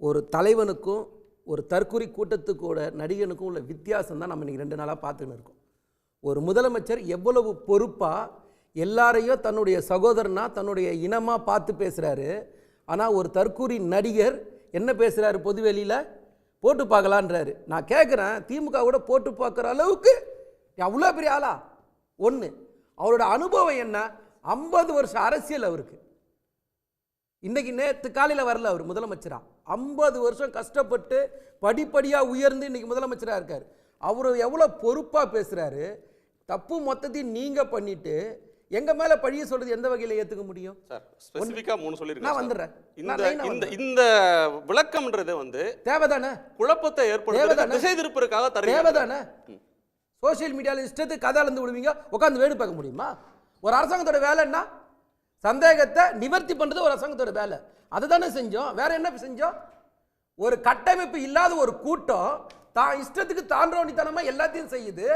ஒரு தலைவனுக்கும் ஒரு தற்குறி கூட்டத்துக்கூட நடிகனுக்கும் உள்ள வித்தியாசம் தான் நம்ம இன்றைக்கி 2 நாளாக பார்த்துன்னு இருக்கோம். ஒரு முதலமைச்சர் எவ்வளவு பொறுப்பாக எல்லாரையும் தன்னுடைய சகோதரனா தன்னுடைய இனமாக பார்த்து பேசுகிறாரு. ஆனால் ஒரு தற்குறி நடிகர் என்ன பேசுகிறாரு, பொதுவெளியில் போட்டு பார்க்கலான்றாரு. நான் கேட்குறேன், திமுக கூட போட்டு பார்க்குற அளவுக்கு அவ்வளோ பெரிய ஆளா? ஒன்று, அவரோட அனுபவம் என்ன? 50 வருஷம் அரசியல் அவருக்கு. இன்றைக்கி நேற்று காலையில் வரல அவர் முதலமைச்சராக. 50 வருஷம் கஷ்டப்பட்டு படிப்படியாக உயர்ந்து இன்றைக்கி முதலமைச்சராக இருக்கார். அவர் எவ்வளோ பொறுப்பாக பேசுகிறாரு. தப்பு மொத்தத்தையும் நீங்கள் பண்ணிவிட்டு எங்கள் மேலே பழிய சொல்கிறது எந்த வகையில் ஏற்றுக்க முடியும்? சார் ஸ்பெசிஃபிக்காக 3 சொல்லியிருக்கேன். நான் வந்துடுறேன். இந்த விளக்கம்ன்றது வந்து தேவைதானே? குழப்பத்தை ஏற்படுத்த திசை திருப்பதற்காக தேவைதானே? சோசியல் மீடியாவில் இஷ்டத்துக்கு கதை அளந்து விடுவீங்க, உட்காந்து வேடு பார்க்க முடியுமா? ஒரு அரசாங்கத்தோட வேலைன்னா சந்தேகத்தை நிவர்த்தி பண்ணுறது ஒரு அரசாங்கத்தோட வேலை. அதை தானே செஞ்சோம். வேற என்ன செஞ்சோம்? ஒரு கட்டமைப்பு இல்லாத ஒரு கூட்டம் தான் இஷ்டத்துக்கு தாண்டோனித்தனமாக எல்லாத்தையும் செய்யுது.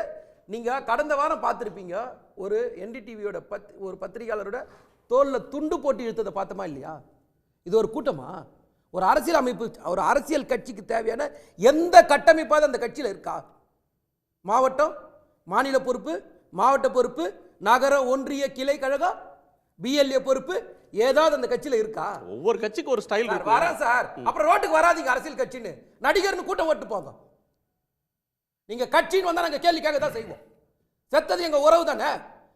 நீங்கள் கடந்த வாரம் பார்த்துருப்பீங்க, ஒரு NDTVயோட ஒரு பத்திரிகையாளரோட தோளில் துண்டு போட்டு இழுத்ததை பார்த்தோமா இல்லையா? இது ஒரு கூட்டமா? ஒரு அரசியல் அமைப்பு, ஒரு அரசியல் கட்சிக்கு தேவையான எந்த கட்டமைப்பாவது அந்த கட்சியில் இருக்கா? மாவட்டம், மாநில பொறுப்பு, மாவட்ட பொறுப்பு, நகர ஒன்றிய கிளை கழகம், BLA பொறுப்பு ஏதாவது அந்த கட்சியில் இருக்கா? ஒவ்வொரு கட்சிக்கு ஒரு ஸ்டைல் இருக்கு. வரேன் சார். அப்புறம் ரோட்டுக்கு வராதீங்க அரசியல் கட்சின்னு, நடிகர்னு கூட்டம் ஓட்டு போங்க. நீங்க கட்சின்னு வந்தா நாங்க கேள்வி கேட்க தான் செய்வோம். செத்தது எங்க உறவு தானே,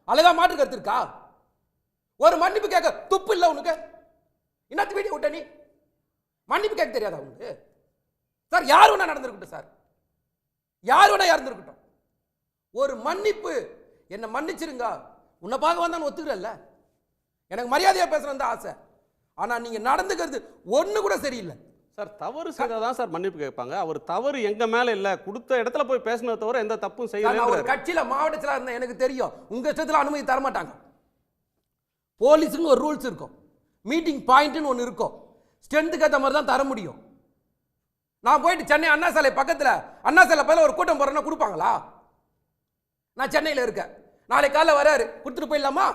அதுதான் மாற்று கருத்து இருக்கா? ஒரு மன்னிப்பு கேட்க துப்பு இல்லை உனக்கு? இன்னத்து வீடியோ விட்ட நீ மன்னிப்பு கேட்க தெரியாதா உனக்கு? சார் யார் வேணா நடந்திருக்கட்டும், சார் யார் வேணா இறந்துருக்கட்டும், ஒரு மன்னிப்பு, என்ன மன்னிச்சிருங்க, உன்னை பார்க்க வந்தான்னு ஒத்துக்கிறல்ல, எனக்கு மரியாதையா பேசுறேன் தான் ஆசை. ஆனா நீங்க நடந்துக்கிறது ஒண்ணு கூட சரியில்லை சார். தவறு செய்தாதான் சார் மன்னிப்பு கேட்பாங்க. அவர் தவறு எங்க மேல இல்ல, கொடுத்த இடத்துல போய் பேசினத தவிர எந்த தப்பும் செய்யல. ஒரு கட்சியில மாவட்ட செயலா இருந்தா எனக்கு தெரியும், உங்க இஷ்டத்துல அனுமதி தர மாட்டாங்க. போலீஸுக்கு ஒரு ரூல்ஸ் இருக்கும், மீட்டிங் பாயிண்ட்னு ஒன்று இருக்கும், ஸ்ட்ரென்த்துக்கு ஏற்ற மாதிரி தான் தர முடியும். நான் போயிட்டு சென்னை அண்ணா சாலை பக்கத்தில் அண்ணா சாலை பதில் ஒரு கூட்டம் போறேன்னா கொடுப்பாங்களா? நான் சென்னையில் இருக்கேன், நாளை காலைல வராரு, கொடுத்துட்டு போயிடலாமா?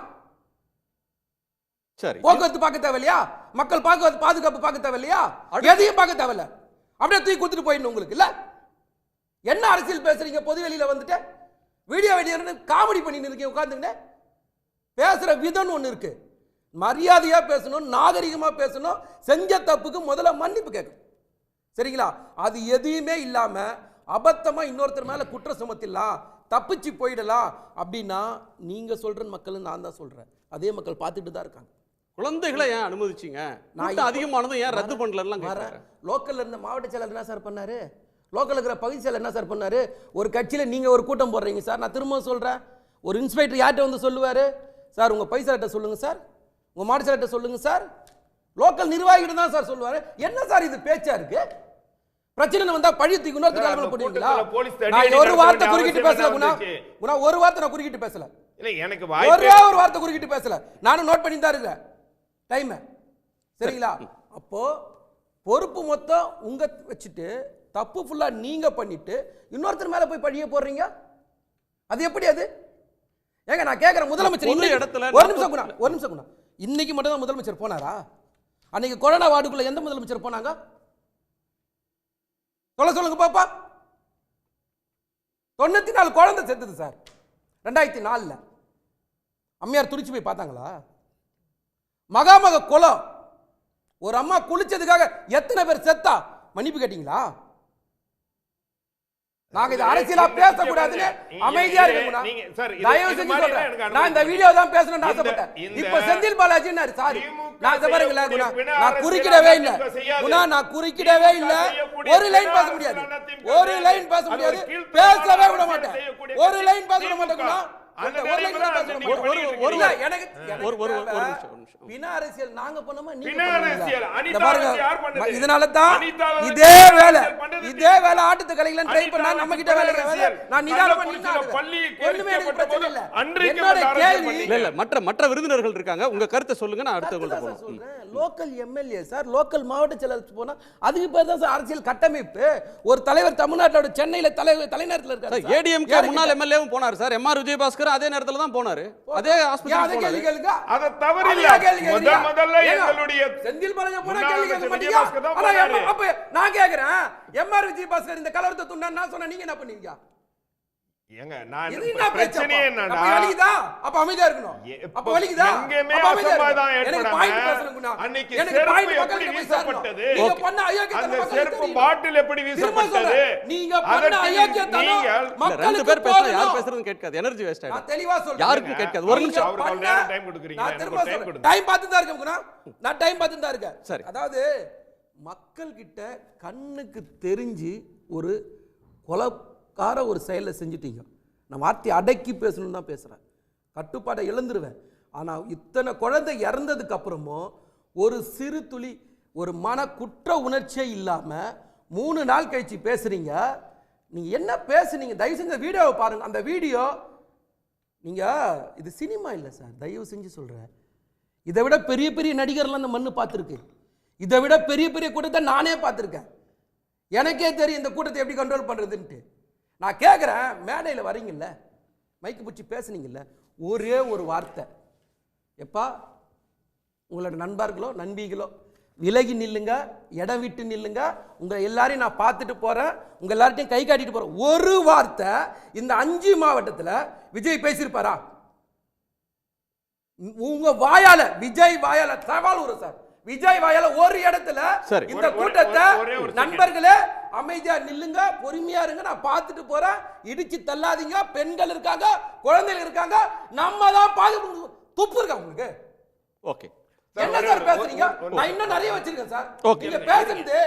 சரி, போக்குவரத்து பார்க்க தேவையில்லையா? மக்கள் பாதுகாப்பு பார்க்க தேவையில்லையா? எதையும் பார்க்க தேவையில்ல, அப்படியே தூக்கி கொடுத்துட்டு போயிடணும் உங்களுக்கு இல்ல? என்ன அரசியல் பேசுறீங்க? பொது வெளியில வந்துட்டு வீடியோ காமெடி பண்ணிட்டு இருக்கீங்க உட்கார்ந்துங்க. பேசுற விதம் ஒன்று இருக்கு, மரியாதையா பேசணும், நாகரிகமா பேசணும், செஞ்ச தப்புக்கு முதல்ல மன்னிப்பு கேட்கணும், சரிங்களா? அது எதுவுமே இல்லாம அபத்தமா இன்னொருத்தர் மேல குற்றம் சுமத்திடலாம், தப்பிச்சு போயிடலாம் அப்படின்னா நீங்க சொல்ற மக்கள் நான் தான் சொல்றேன், அதே மக்கள் பார்த்துட்டு தான் இருக்காங்க. குழந்தைகளை ஏன் அனுமதிச்சீங்க? நான் அதிகமானதும் ஏன் ரத்து பண்ணலாம்? லோக்கல்ல இருந்த மாவட்ட செயலர் என்ன சார் பண்ணாரு? லோக்கல் இருக்கிற பகுதி செயலர் என்ன சார் பண்ணாரு? ஒரு கட்சியில நீங்க ஒரு கூட்டம் போடுறீங்க சார், நான் திரும்ப சொல்றேன், ஒரு இன்ஸ்பெக்டர் யார்கிட்ட வந்து சொல்லுவாரு, சார் உங்க பைசாட்ட சொல்லுங்க சார், உங்க மாவட்ட செயலர்கிட்ட சொல்லுங்க சார், லோக்கல் நிர்வாகிகிட்ட தான் சார் சொல்லுவாரு. என்ன சார் இது பேச்சா இருக்கு? பிரச்சனை வந்தா பழி தூக்கி இன்னொரு தலைமையில போடுவீங்களா? நான் ஒரு வார்த்தை குறுக்கிட்டு பேசல குணா, ஒரு வார்த்தை நான் குறுக்கிட்டு பேசல, எனக்கு ஒரே ஒரு வார்த்தை குறுக்கிட்டு பேசல, நானும் நோட் பண்ணி தான் இருக்கேன் டைம், சரிங்களா? அப்போ பொறுப்பு மொத்தம் உங்க வச்சுட்டு தப்பு ஃபுல்லா நீங்க பண்ணிட்டு இன்னொருத்தர் மேல போய் பழிய போடுறீங்க, அது எப்படி? அது ஏங்க நான் கேட்கிறேன், முதலமைச்சர் ஒரு நிமிஷம் குணா, இன்னைக்கு மட்டும் தான் முதலமைச்சர் போனாரா? அன்னைக்கு கொரோனா வார்டுக்குள்ள எந்த முதலமைச்சர் போனாங்க? சொல்லுங்க பாப்பா. 94 குழந்தை செத்துது சார் 2004. அம்மையார் துடிச்சு போய் பார்த்தாங்களா? மகாமக குளம், ஒரு அம்மா குளிச்சதுக்காக எத்தனை பேர் செத்தா? மன்னிப்பு கேட்டீங்களா? நாங்க இது அரசியலா பேசக்கூடாதுன்னு அமைதியா இருக்கணும். தயவு செஞ்சு சொல்றேன், நான் இந்த வீடியோ தான் பேசணும்னு ஆசைப்பட்டேன். இப்ப செந்தில் பாலாஜி சாரி, நான் பாருங்களா குணா, நான் குறுக்கிடவே இல்லை குணா, நான் குறுக்கிடவே இல்லை. ஒரு லைன் பேச முடியாது, ஒரு லைன் பேச முடியாது, பேசவே விட மாட்டேன், ஒரு லைன் பேச விட மாட்டேன் குணா. இதனால தான் இதே வேலை ஆட்டத்து கலைகளை ட்ரை பண்ணா நம்ம கிட்ட வேலை. மற்ற விருந்தினர்கள் இருக்காங்க, உங்க கருத்தை சொல்லுங்க, நான் அடுத்த லோக்கல் எம்எல்ஏ சார், லோக்கல் மாவட்ட செயலர் போனா அதுக்கு பேர் தான் அரசியல் கட்டமைப்பு. ஒரு தலைவர் தமிழ்நாட்டோட சென்னையில தலைநகரத்தில் இருக்காரு, ஏடிஎம்கே முன்னாள் எம்எல்ஏவும் போனார் சார், எம்ஆர் விஜயபாஸ்கர் தலைவர் அதே நேரத்துல தான் போனாரு, அதே ஏன் அதை ஆஸ்பத்திரி கேள்வி கேளுங்க? அது தவறு இல்ல. அதை கேள்வி கேட்கிறீங்க? முதல்ல ஏங்க, எங்களுடைய செந்தில் பாலாஜி போனா முன்னாள் கேள்வி கேட்க அமைச்சர் மாட்டீங்க? விஜயபாஸ்கர் தான் ஆனா போனாரு. அப்ப நான் கேக்குறேன், எம்ஆர் விஜயபாஸ்கர் இந்த கலவரத்தை தூண்டினார் நான் சொன்னா நீங்க என்ன பண்ணீங்க? ஏங்க நான் இது என்ன பிரச்சனை பிரச்சனை? என்னன்னா அப்ப வலிக்குதா? அப்ப அமைதியா இருக்கணும். அப்ப வலிக்குதா? எங்கேயுமே அப்ப அமைதியா அசம்பாவிதம் இருக்கணும். எனக்கு ஏற்படாம பாயிண்ட் பேசணும்னா, அன்னைக்கு எனக்கு செருப்பு பாயிண்ட் எப்படி மக்களுக்கு போய் வீசப்பட்டது, சேரணும். நீங்க பண்ண அயோக்கியத்தனம் அந்த மக்களுக்கு செருப்பு தெரியணும். பாட்டில் எப்படி திரும்ப வீசப்பட்டது, சொல்றேன், நீங்க பண்ண அதற்கு அயோக்கியத்தனம் நீங்கள் ரெண்டு மக்களுக்கு பேர் பேசுறது யார் போகணும். பேசுறதுன்னு கேட்காது, எனர்ஜி வேஸ்ட் நான் ஆயிடும், தெளிவா சொல்றேன். யாருக்கும் கேட்காது. ஒரு நிமிஷம் அவருக்கு பண்ண- நேரம் டைம் கொடுக்குறீங்க, நான் எனக்கு திரும்ப டைம் சொல்றேன். கொடுங்க. டைம் பார்த்து தான் இருக்கேன் குணா. நான் டைம் பார்த்து தான் இருக்கேன். சரி. அதாவது மக்கள் கிட்ட கண்ணுக்கு தெரிஞ்சு ஒரு கொலைக்கார ஒரு செயலை செஞ்சுட்டீங்க. நான் வார்த்தையை அடக்கி பேசணும்னு தான் பேசுறேன். கட்டுப்பாடை இழந்துருவேன். ஆனா இத்தனை குழந்தை இறந்ததுக்கு அப்புறமும் ஒரு சிறு துளி ஒரு மன குற்ற உணர்ச்சியே இல்லாம 3 நாள் கழிச்சு பேசுறீங்க. நீங்க என்ன பேசுனீங்க? தயவு செஞ்சு வீடியோவை பாருங்க. அந்த வீடியோ நீங்க இது சினிமா இல்லை சார், தயவு செஞ்சு சொல்றேன். இதை விட பெரிய பெரிய நடிகர்லாம் அந்த மண்ணு பார்த்துருக்கு. இதை விட பெரிய பெரிய கூட்டத்தை நானே பார்த்துருக்கேன். எனக்கே தெரியும் இந்த கூட்டத்தை எப்படி கண்ட்ரோல் பண்றதுன்ட்டு. நான் கேட்குறேன், மேடையில் வரீங்கல்ல, மைக்கு பிடிச்சி பேசுனீங்கல்ல, ஒரே ஒரு வார்த்தை, எப்பா உங்களோட நண்பர்களோ நண்பிகளோ விலகி நில்லுங்க, இடம் விட்டு நில்லுங்க, உங்க எல்லாரையும் நான் பார்த்துட்டு போறேன், உங்க எல்லார்ட்டையும் கை காட்டிட்டு போறேன். ஒரு வார்த்தை இந்த 5 மாவட்டத்தில் விஜய் பேசியிருப்பாரா? உங்க வாயால, விஜய் வாயால சவால் வரும் சார். விஜய் வாயால ஒரு இடத்துல சரி. இந்த கூட்டத்தை ஒரே ஒரு second. நண்பர்களே அமைதியா நில்லுங்க, பொறுமையா இருங்க, நான் பார்த்துட்டு போறேன், இடிச்சு தள்ளாதீங்க, பெண்கள் இருக்காங்க, குழந்தைகள் இருக்காங்க, நம்ம தான் பாதுகாப்பு. துப்பு இருக்கா உங்களுக்கு? ஓகே. என்ன சார் பேசுறீங்க? நான் இன்னும் நிறைய வச்சிருக்கேன் சார். Okay. நீங்க பேசுறது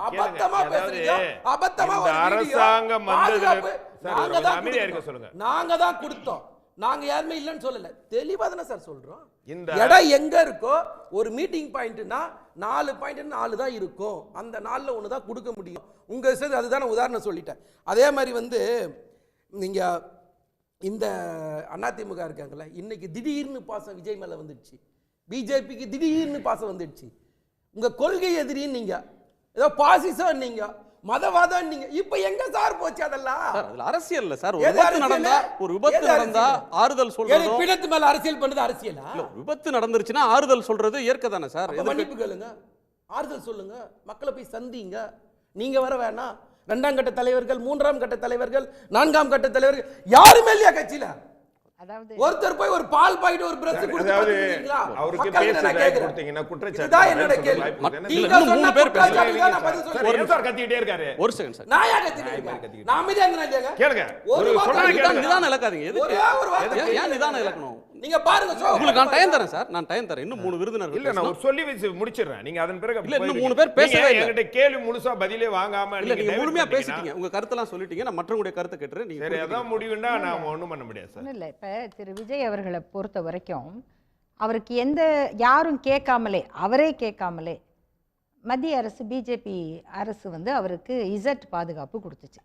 அபத்தமா பேசுறீங்க. அபத்தமா இந்த ஒரு வீடியோ, அரசாங்கம் வந்ததுல- பாதுகாப்பு சார், நாங்க ஒரு தான் அமைதியா இருக்க கொடுத்தோம். சொல்லுங்க. நாங்க தான் கொடுத்தோம். நாங்க யாருமே இல்லைன்னு சொல்லல. தெளிவா தானே சார் சொல்றோம். இந்த இடம் எங்க இருக்கோ, ஒரு மீட்டிங் பாயிண்ட்னா 4 பாயிண்ட் 4 தான் இருக்கும். அந்த 4ல ஒன்று தான் கொடுக்க முடியும். உங்க விஷயத்து அதுதான உதாரணம் சொல்லிட்டேன். அதே மாதிரி வந்து நீங்க இந்த அதிமுக இருக்காங்கல்ல, இன்னைக்கு திடீர்னு பாசம் விஜய் மேல வந்துடுச்சு. பிஜேபிக்கு திடீர்னு பாசம் வந்துடுச்சு. உங்க கொள்கை எதிரின்னு நீங்க, ஏதோ பாசிசம் நீங்க, மதவாதம் நீங்க, இப்ப எங்க சார் போச்சு அதெல்லாம்? சார் அதுல அரசியல் இல்ல சார். எது ஒரு விபத்து அரசியல்? நடந்தா, ஒரு விபத்து எது நடந்தா அரசியல்? ஆறுதல் சொல்றதும், பிணத்து மேல அரசியல் பண்றது அரசியலா? இல்ல விபத்து நடந்துருச்சுன்னா ஆறுதல் சொல்றது இயற்கை தானே சார். அப்ப மன்னிப்பு கேளுங்க, ஆறுதல் சொல்லுங்க, மக்களை போய் சந்திங்க. நீங்க வர வேணாம். 2ஆம் கட்ட தலைவர்கள், 3ஆம் கட்ட தலைவர்கள், 4ஆம் கட்ட தலைவர்கள் யாருமே இல்லையா கட்சியில? அதாவது ஒருத்தர் போய் ஒரு பால் பாக்கெட் ஒரு பிரஸ் கொடுத்து அதாவது பாத்துக்கிறீங்களா? அவருக்கு மக்களுக்கு பேச நான் ரைட் கேக்குறேன். கொடுத்தீங்கன்னா குற்றச்சாட்டு இதுதான் என்னோட கேள்வி. வாய்ப்பு நீங்க இன்னும் சொன்ன 3 பேர் குற்றச்சாட்டுக்கு தான் நான் பதில் சார், சொல்றேன். ஏன் சார் கத்திக்கிட்டே இருக்காரு? ஒரு செகண்ட் சார். நான் ஏன் கத்திட்டு நான் அமைதியா இருந்தேனா இல்லையாங்க? கேளுங்க. ஒரு ஒரு வார்த்தை சொல்றதை நிதானம் கேளுங்க. நிதானம் இழக்காதீங்க. எதுக்கு? ஒரே ஒரு வார்த்தை ஏன் நிதானம் இழக்கணும்? நீங்க பாருங்க show. உங்களுக்கு நான் டைம் தரேன் சார். நான் டைம் தரேன். இன்னும் 3 விருந்தினர்கள் இல்ல நான் பேசணும். ஒரு சொல்லி வச்சு முடிச்சிடுறேன். நீங்க அதன் பிறகு இல்ல, இன்னும் போயிருங்க. 3 பேர் பேசவே நீங்க இல்ல. என்கிட்ட கேள்வி முழுசா பதிலே வாங்காம இல்ல நீங்க divert முழுமையா பண்ணிட்டீங்கன்னா, பேசிட்டீங்க. உங்க கருத்தெல்லாம் சொல்லிட்டீங்க. நான் மற்றவங்களுடைய கருத்தை கேட்டுறேன். நீங்க சரி அதான் முடிவுன்னா நாம ஒண்ணும் பண்ண முடியாது சார். ஒன்றும் இல்லை. இப்போ திரு விஜய் அவர்களை பொறுத்த வரைக்கும் அவருக்கு யாரும் கேட்காமலே, அவரே கேட்காமலே மத்திய அரசு, பிஜேபி அரசு வந்து அவருக்கு இசட் பாதுகாப்பு கொடுத்துச்சு.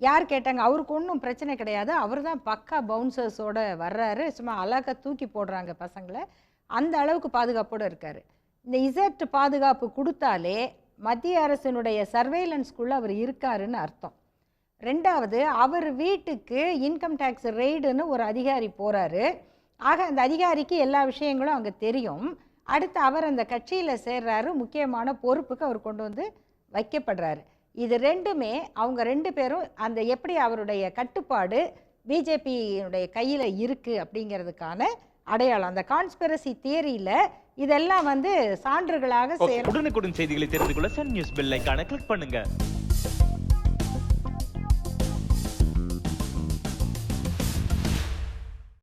யார் கேட்டாங்க? அவருக்கு ஒன்றும் பிரச்சனை கிடையாது, அவர் தான் பக்கா பவுன்சர்ஸோட வர்றாரு, சும்மா அழகா தூக்கி போடுறாங்க பசங்களை, அந்த அளவுக்கு பாதுகாப்போடு இருக்கார். இந்த இசட் பாதுகாப்பு கொடுத்தாலே மத்திய அரசினுடைய சர்வேலன்ஸ்குள்ளே அவர் இருக்காருன்னு அர்த்தம். 2வது, அவர் வீட்டுக்கு இன்கம் டேக்ஸ் ரெய்டுன்னு ஒரு அதிகாரி போகிறாரு. ஆக அந்த அதிகாரிக்கு எல்லா விஷயங்களும் அங்கே தெரியும். அடுத்து அவர் அந்த கட்சியில் சேர்றாரு, முக்கியமான பொறுப்புக்கு அவர் கொண்டு வந்து வைக்கப்படுறாரு. இது ரெண்டுமே அவங்க 2 பேரும் அந்த எப்படி அவருடைய கட்டுப்பாடு பிஜேபியினுடைய கையில் இருக்குது அப்படிங்கிறதுக்கான அடையாளம். அந்த கான்ஸ்பிரசி தியரியில் இதெல்லாம் வந்து சான்றுகளாக உடனுக்குடன் செய்திகளை தெரிந்து கொள்ள சன் நியூஸ் பெல் ஐகானை கிளிக் பண்ணுங்க.